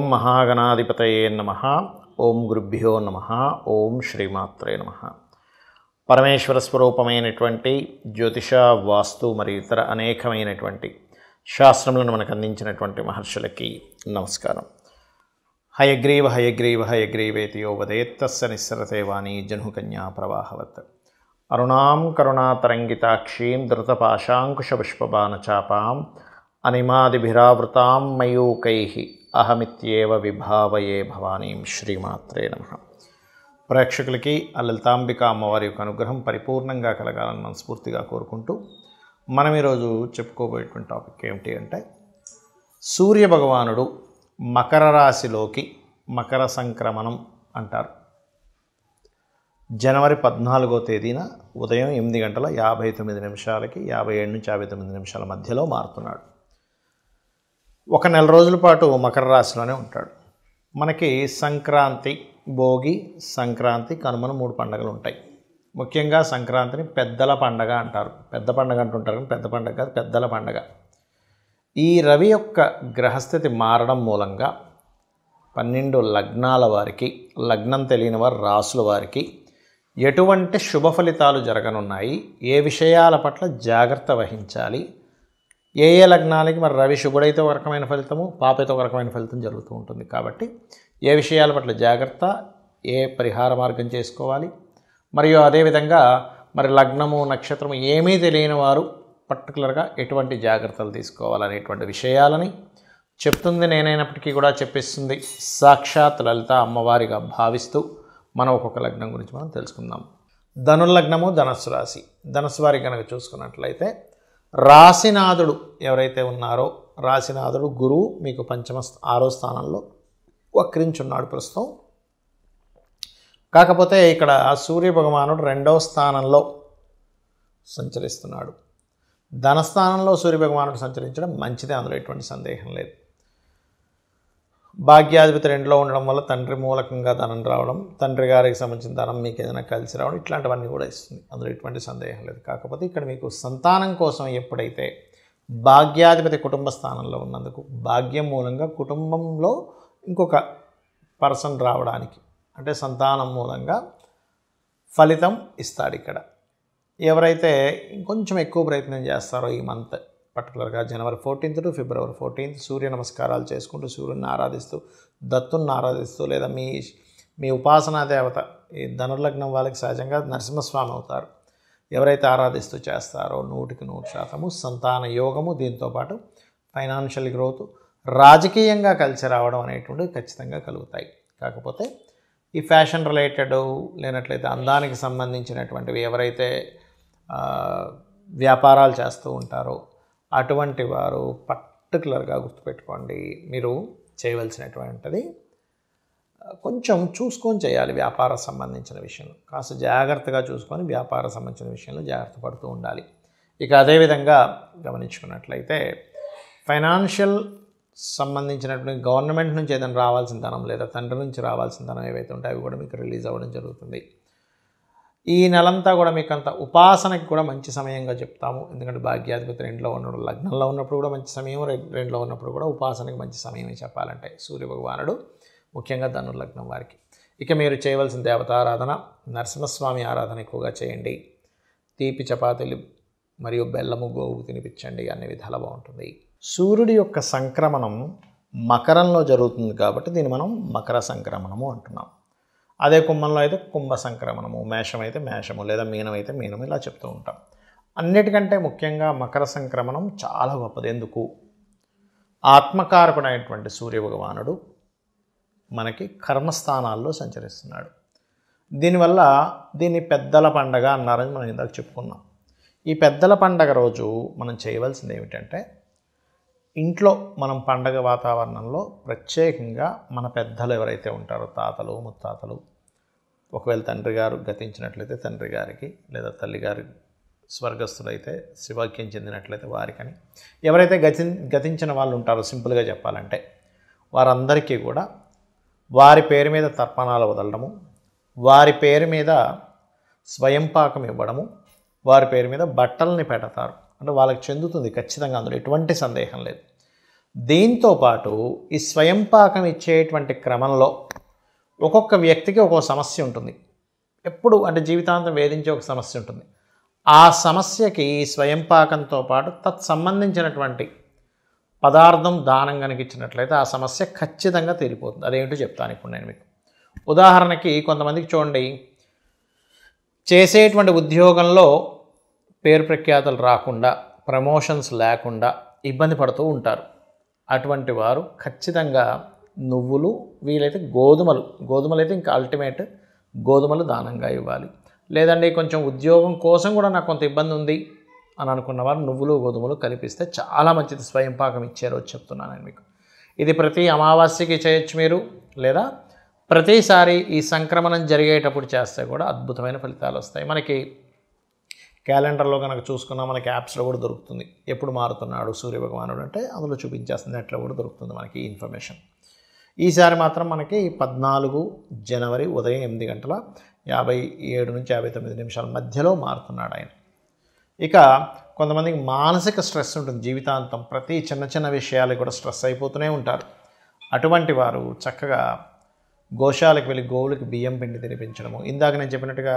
ఓం మహాగణాధిపతయే నమః. ఓం గురుభ్యో నమః. ఓం శ్రీమాత్రే నమః. పరమేశ్వర స్వరూపమైనటువంటి జ్యోతిష, వాస్తు మరియు ఇతర అనేకమైనటువంటి శాస్త్రములను మనకు అందించినటువంటి మహర్షులకి నమస్కారం. హయగ్రీవ హయగ్రీవ హయగ్రీవేతి యో వదేత్తస్య నిస్సరతే వాణీ జహ్నుకన్యా ప్రవాహవత్. అరుణాం కరుణాతరంగితాక్షీం ధృతపాశాంకుశపుష్పబాణచాపాం అనిమాదిభిరావృతాం మయూకైః అహమిత్యేవ విభావయే భవానీం. శ్రీమాత్రే నమః. ప్రేక్షకులకి ఆ లలితాంబిక అమ్మవారి యొక్క అనుగ్రహం పరిపూర్ణంగా కలగాలని మనస్ఫూర్తిగా కోరుకుంటూ మనం ఈరోజు చెప్పుకోబోయేటువంటి టాపిక్ ఏమిటి అంటే, సూర్య భగవానుడు మకర రాశిలోకి మకర సంక్రమణం అంటారు. జనవరి 14వ తేదీన ఉదయం 8:59 57 నుంచి 59 మధ్యలో మారుతున్నాడు. ఒక నెల రోజుల పాటు మకర రాశిలోనే ఉంటాడు. మనకి సంక్రాంతి, భోగి, సంక్రాంతి, కనుమన 3 పండుగలు ఉంటాయి. ముఖ్యంగా సంక్రాంతిని పెద్దల పండగ అంటారు. పెద్ద పండగ అంటుంటారు కానీ పెద్ద పండగ కాదు, పెద్దల పండగ. ఈ రవి యొక్క గ్రహస్థితి మారడం మూలంగా 12 లగ్నాల వారికి, లగ్నం తెలియని వారు రాసుల వారికి ఎటువంటి శుభ ఫలితాలు జరగనున్నాయి, ఏ విషయాల పట్ల జాగ్రత్త వహించాలి, ఏ ఏ లగ్నాలకి మరి రవి శుభుడైతే ఒక రకమైన ఫలితము, పాపైతే ఒక రకమైన ఫలితం జరుగుతూ ఉంటుంది. కాబట్టి ఏ విషయాల పట్ల జాగ్రత్త, ఏ పరిహార మార్గం చేసుకోవాలి, మరియు అదేవిధంగా మరి లగ్నము, నక్షత్రము ఏమీ తెలియని వారు పర్టికులర్గా ఎటువంటి జాగ్రత్తలు తీసుకోవాలనేటువంటి విషయాలని చెప్తుంది నేనైనప్పటికీ కూడా చెప్పిస్తుంది సాక్షాత్ లలిత అమ్మవారిగా భావిస్తూ మనం ఒక్కొక్క లగ్నం గురించి మనం తెలుసుకుందాం. ధనుర్లగ్నము, ధనస్సు రాశి. ధనస్సు వారి కనుక చూసుకున్నట్లయితే రాశినాథుడు ఎవరైతే ఉన్నారో, రాశినాథుడు గురువు మీకు 6వ స్థానంలో వక్రించున్నాడు ప్రస్తుతం. కాకపోతే ఇక్కడ సూర్య భగవానుడు 2వ స్థానంలో సంచరిస్తున్నాడు. ధనస్థానంలో సూర్య భగవానుడు సంచరించడం మంచిదే, అందులో ఎటువంటి సందేహం లేదు. భాగ్యాధిపతి 2లో ఉండడం వల్ల తండ్రి మూలకంగా ధనం రావడం, తండ్రి గారికి సంబంధించిన ధనం మీకు ఏదైనా కలిసి రావడం, ఇట్లాంటివన్నీ కూడా ఇస్తుంది, అందులో ఎటువంటి సందేహం లేదు. కాకపోతే ఇక్కడ మీకు సంతానం కోసం ఎప్పుడైతే భాగ్యాధిపతి కుటుంబ స్థానంలో ఉన్నందుకు భాగ్యం మూలంగా కుటుంబంలో ఇంకొక పర్సన్ రావడానికి, అంటే సంతానం మూలంగా ఫలితం ఇస్తాడు. ఇక్కడ ఎవరైతే ఇంకొంచెం ఎక్కువ ప్రయత్నం చేస్తారో ఈ మంత్ పర్టికులర్గా జనవరి 14th to ఫిబ్రవరి 14th సూర్య నమస్కారాలు చేసుకుంటూ, సూర్యుని ఆరాధిస్తూ, దత్తుని ఆరాధిస్తూ, లేదా మీ ఉపాసనా దేవత ఈ ధనుర్లగ్నం వాళ్ళకి సహజంగా నరసింహస్వామి అవుతారు. ఎవరైతే ఆరాధిస్తూ చేస్తారో 100% సంతాన యోగము, దీంతోపాటు ఫైనాన్షియల్ గ్రోత్, రాజకీయంగా కలిసి రావడం అనేటువంటివి ఖచ్చితంగా కలుగుతాయి. కాకపోతే ఈ ఫ్యాషన్ రిలేటెడ్ లేనట్లయితే అందానికి సంబంధించినటువంటివి ఎవరైతే వ్యాపారాలు చేస్తూ ఉంటారో అటువంటి వారు పర్టికులర్గా గుర్తుపెట్టుకోండి, మీరు చేయవలసినటువంటిది కొంచెం చూసుకొని చేయాలి. వ్యాపార సంబంధించిన విషయంలో కాస్త జాగ్రత్తగా చూసుకొని వ్యాపార సంబంధించిన విషయంలో జాగ్రత్త పడుతూ ఉండాలి. ఇక అదేవిధంగా గమనించుకున్నట్లయితే ఫైనాన్షియల్ సంబంధించినటువంటి గవర్నమెంట్ నుంచి ఏదైనా రావాల్సిన ధనం లేదా తండ్రి నుంచి రావాల్సిన ధనం ఏవైతే ఉంటాయో అవి కూడా మీకు రిలీజ్ అవ్వడం జరుగుతుంది. ఈ నెలంతా కూడా మీకు అంత ఉపాసనకి కూడా మంచి సమయంగా చెప్తాము. ఎందుకంటే భాగ్యాధిపతి 2లో ఉన్నప్పుడు, లగ్నంలో ఉన్నప్పుడు కూడా మంచి సమయం, 2లో ఉన్నప్పుడు కూడా ఉపాసనకి మంచి సమయమే చెప్పాలంటే సూర్య భగవానుడు, ముఖ్యంగా ధనుర్లగ్నం వారికి. ఇక మీరు చేయవలసిన దేవతారాధన, నరసింహస్వామి ఆరాధన ఎక్కువగా చేయండి. తీపి చపాతీలు మరియు బెల్లము, గోవు తినిపించండి, అన్ని విధాలు బాగుంటుంది. సూర్యుడి యొక్క సంక్రమణం మకరంలో జరుగుతుంది కాబట్టి దీన్ని మనం మకర సంక్రమణము అంటున్నాం. అదే కుంభంలో అయితే కుంభ సంక్రమణము, మేషం అయితే మేషము, లేదా మీనం అయితే మీనం, ఇలా చెప్తూ ఉంటాం. అన్నిటికంటే ముఖ్యంగా మకర సంక్రమణం చాలా గొప్పది. ఎందుకు? ఆత్మకారకుడైనటువంటి సూర్య భగవానుడు మనకి కర్మస్థానాల్లో సంచరిస్తున్నాడు. దీనివల్ల దీన్ని పెద్దల పండగ అన్నారని మనం ఇందాక చెప్పుకున్నాం. ఈ పెద్దల పండగ రోజు మనం చేయవలసింది ఏమిటంటే, ఇంట్లో మనం పండగ వాతావరణంలో ప్రత్యేకంగా మన పెద్దలు ఎవరైతే ఉంటారో, తాతలు, ముత్తాతలు, ఒకవేళ తండ్రి గారు గతించినట్లయితే తండ్రి గారికి, లేదా తల్లిగారి స్వర్గస్థులైతే శివాక్యం చెందినట్లయితే వారికని, ఎవరైతే గతించిన వాళ్ళు ఉంటారో సింపుల్గా చెప్పాలంటే వారందరికీ కూడా వారి పేరు మీద తర్పణాలు వదలడము, వారి పేరు మీద స్వయం పాకం ఇవ్వడము, వారి పేరు మీద బట్టల్ని పెడతారు. అంటే వాళ్ళకి చెందుతుంది ఖచ్చితంగా, అందులో ఎటువంటి సందేహం లేదు. దీంతో పాటు ఈ స్వయం పాకం ఇచ్చేటువంటి క్రమంలో ఒక్కొక్క వ్యక్తికి ఒక్కొక్క సమస్య ఉంటుంది. ఎప్పుడు అంటే జీవితాంతం వేధించే ఒక సమస్య ఉంటుంది. ఆ సమస్యకి స్వయం పాకంతో పాటు తత్సంబంధించినటువంటి పదార్థం దానం కనుక ఇచ్చినట్లయితే ఆ సమస్య ఖచ్చితంగా తీరిపోతుంది. అదేంటో చెప్తాను ఇప్పుడు నేను మీకు. ఉదాహరణకి కొంతమందికి చూడండి, చేసేటువంటి ఉద్యోగంలో పేరు ప్రఖ్యాతలు రాకుండా, ప్రమోషన్స్ లేకుండా ఇబ్బంది పడుతూ ఉంటారు. అటువంటి వారు ఖచ్చితంగా నువ్వులు, వీలైతే గోధుమలు అయితే ఇంకా అల్టిమేట్, గోధుమలు దానంగా ఇవ్వాలి. లేదండి కొంచెం ఉద్యోగం కోసం కూడా నాకు కొంత ఇబ్బంది ఉంది అని అనుకున్నవారు నువ్వులు గోధుమలు కలిపిస్తే చాలా మంచిది. స్వయం పాకం ఇచ్చే రోజు చెప్తున్నాను నేను మీకు. ఇది ప్రతి అమావాస్యకి చేయొచ్చు మీరు, లేదా ప్రతిసారి ఈ సంక్రమణం జరిగేటప్పుడు చేస్తే కూడా అద్భుతమైన ఫలితాలు వస్తాయి. మనకి క్యాలెండర్లో కనుక చూసుకున్నా మనకి యాప్స్లో కూడా దొరుకుతుంది. ఎప్పుడు మారుతున్నాడు సూర్యభగవానుడు అంటే అందులో చూపించేస్తుంది, నెట్లో కూడా దొరుకుతుంది మనకి ఈ ఇన్ఫర్మేషన్. ఈసారి మాత్రం మనకి 14 జనవరి ఉదయం 8:57 నుంచి 59 మధ్యలో మారుతున్నాడు ఆయన. ఇక కొంతమందికి మానసిక స్ట్రెస్ ఉంటుంది జీవితాంతం, ప్రతి చిన్న చిన్న విషయాలకు కూడా స్ట్రెస్ అయిపోతూనే ఉంటారు. అటువంటి వారు చక్కగా గోశాలకు వెళ్ళి గోవులకి బియ్యం పిండి తినిపించడము. ఇందాక నేను చెప్పినట్టుగా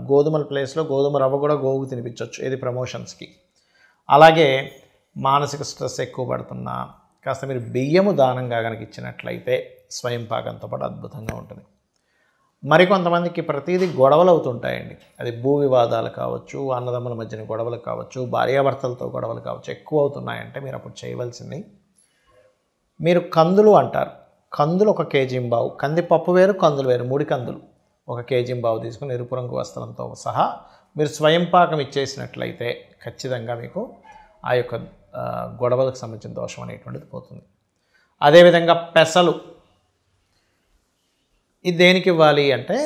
గోధుమల ప్లేస్లో గోధుమ రవ్వ కూడా గోవుకు తినిపించవచ్చు, ఇది ప్రమోషన్స్కి. అలాగే మానసిక స్ట్రెస్ ఎక్కువ పడుతున్నా కాస్త మీరు బియ్యము దానంగా కనుక ఇచ్చినట్లయితే స్వయం పాకంతో పాటు అద్భుతంగా ఉంటుంది. మరికొంతమందికి ప్రతిదీ గొడవలు అవుతుంటాయండి. అది భూ వివాదాలు కావచ్చు, అన్నదమ్ముల మధ్యన గొడవలు కావచ్చు, భార్యాభర్తలతో గొడవలు కావచ్చు, ఎక్కువ అవుతున్నాయంటే మీరు అప్పుడు చేయవలసింది, మీరు కందులు అంటారు, కందులు 1 కేజీ-1/2, కందిపప్పు వేరు కందులు వేరు, 3 కందులు 1 కేజీ-1/2 తీసుకుని ఎరుపు రంగు వస్త్రంతో సహా మీరు స్వయం పాకం ఇచ్చేసినట్లయితే ఖచ్చితంగా మీకు ఆ యొక్క గొడవలకు సంబంధించిన దోషం అనేటువంటిది పోతుంది. అదేవిధంగా పెసలు, ఇది దేనికి ఇవ్వాలి అంటే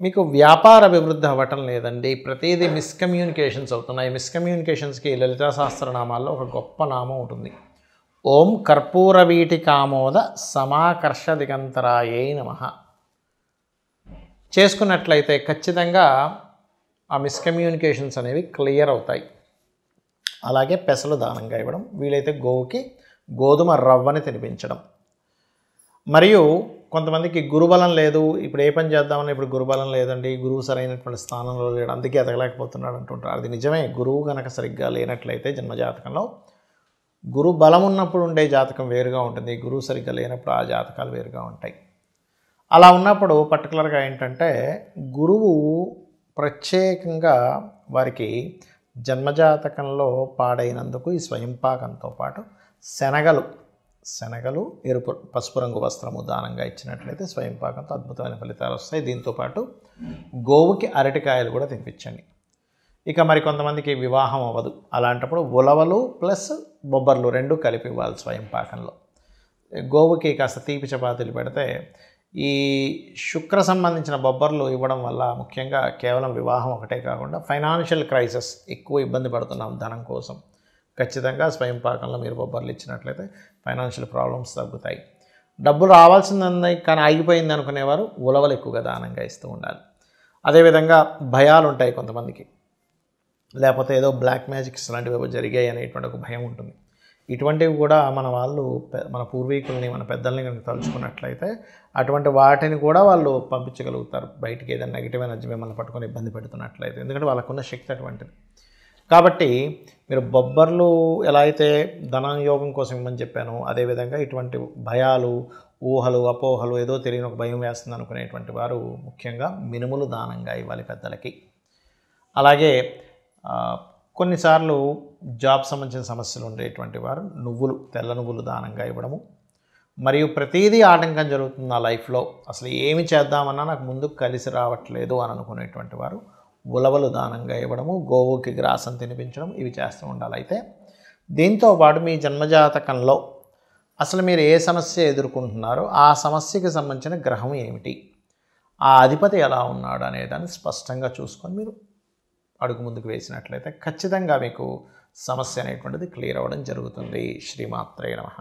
మీకు వ్యాపార అభివృద్ధి అవ్వటం లేదండి, ప్రతిదీ మిస్కమ్యూనికేషన్స్ అవుతున్నాయి. మిస్కమ్యూనికేషన్స్కి లలితా సహస్రనామాల్లో ఒక గొప్ప నామం ఉంటుంది, ఓం కర్పూర వీటికామోద సమాకర్ష దిగంతరాయై నమః. చేసుకున్నట్లయితే ఖచ్చితంగా ఆ మిస్కమ్యూనికేషన్స్ అనేవి క్లియర్ అవుతాయి. అలాగే పెసలు దానంగా ఇవ్వడం, వీలైతే గోవుకి గోధుమ రవ్వని తినిపించడం. మరియు కొంతమందికి గురుబలం లేదు, ఇప్పుడు ఏ పని చేద్దామని ఇప్పుడు గురుబలం లేదండి, గురువు సరైనటువంటి స్థానంలో లేడు అందుకే ఎదగలేకపోతున్నాడు అంటుంటారు. అది నిజమే. గురువు కనుక సరిగ్గా లేనట్లయితే జన్మజాతకంలో, గురు బలం ఉన్నప్పుడు ఉండే జాతకం వేరుగా ఉంటుంది, గురువు సరిగ్గా లేనప్పుడు ఆ జాతకాలు వేరుగా ఉంటాయి. అలా ఉన్నప్పుడు పర్టికులర్గా ఏంటంటే గురువు ప్రత్యేకంగా వారికి జన్మజాతకంలో పాడైనందుకు ఈ స్వయంపాకంతో పాటు శనగలు ఎరుపు పసుపు రంగు వస్త్రము దానంగా ఇచ్చినట్లయితే స్వయంపాకంతో అద్భుతమైన ఫలితాలు వస్తాయి. దీంతోపాటు గోవుకి అరటికాయలు కూడా తినిపించండి. ఇక మరి కొంతమందికి వివాహం అవ్వదు, అలాంటప్పుడు ఉలవలు ప్లస్ బొబ్బర్లు 2 కలిపి ఇవ్వాలి స్వయంపాకంలో. గోవుకి కాస్త తీపి చపాతీలు పెడితే ఈ శుక్ర సంబంధించిన బొబ్బర్లు ఇవ్వడం వల్ల ముఖ్యంగా కేవలం వివాహం ఒకటే కాకుండా ఫైనాన్షియల్ క్రైసిస్, ఎక్కువ ఇబ్బంది పడుతున్నాం ధనం కోసం, ఖచ్చితంగా స్వయంపాకంలో మీరు బొబ్బర్లు ఇచ్చినట్లయితే ఫైనాన్షియల్ ప్రాబ్లమ్స్ తగ్గుతాయి. డబ్బులు రావాల్సింది కానీ ఆగిపోయింది అనుకునేవారు ఉలవలు ఎక్కువగా దానంగా ఇస్తూ ఉండాలి. అదేవిధంగా భయాలు ఉంటాయి కొంతమందికి, లేకపోతే ఏదో బ్లాక్ మ్యాజిక్స్ లాంటివి జరిగాయి అనేటువంటి ఒక భయం ఉంటుంది. ఇటువంటివి కూడా మన పూర్వీకుల్ని మన పెద్దల్ని కనుక తలుచుకున్నట్లయితే అటువంటి వాటిని కూడా వాళ్ళు పంపించగలుగుతారు బయటికి, ఏదైనా నెగిటివ్ ఎనర్జీ మిమ్మల్ని పట్టుకొని ఇబ్బంది పెడుతున్నట్లయితే, ఎందుకంటే వాళ్ళకున్న శక్తి అటువంటిది. కాబట్టి మీరు బొబ్బర్లు ఎలా అయితే ధనయోగం కోసం ఇవ్వమని చెప్పానో, అదేవిధంగా ఇటువంటి భయాలు, ఊహలు, అపోహలు, ఏదో తెలియని ఒక భయం వేస్తుంది అనుకునేటువంటి వారు ముఖ్యంగా మినుములు దానంగా ఇవ్వాలి పెద్దలకి. అలాగే కొన్నిసార్లు జాబ్ సంబంధించిన సమస్యలు ఉండేటువంటి వారు తెల్ల నువ్వులు దానంగా ఇవ్వడము. మరియు ప్రతిదీ ఆటంకం జరుగుతుంది నా లైఫ్లో, అసలు ఏమి చేద్దామన్నా నాకు ముందుకు కలిసి రావట్లేదు అని అనుకునేటువంటి వారు ఉలవలు దానంగా ఇవ్వడము, గోవుకి గ్రాసం తినిపించడం, ఇవి చేస్తూ ఉండాలి. అయితే దీంతోపాటు మీ జన్మజాతకంలో అసలు మీరు ఏ సమస్య ఎదుర్కొంటున్నారో ఆ సమస్యకి సంబంధించిన గ్రహం ఏమిటి, ఆ అధిపతి ఎలా ఉన్నాడు అనేదాన్ని స్పష్టంగా చూసుకొని మీరు అడుగు ముందుకు వేసినట్లయితే ఖచ్చితంగా మీకు సమస్య అనేటువంటిది క్లియర్ అవ్వడం జరుగుతుంది. శ్రీమాత్రే నమః.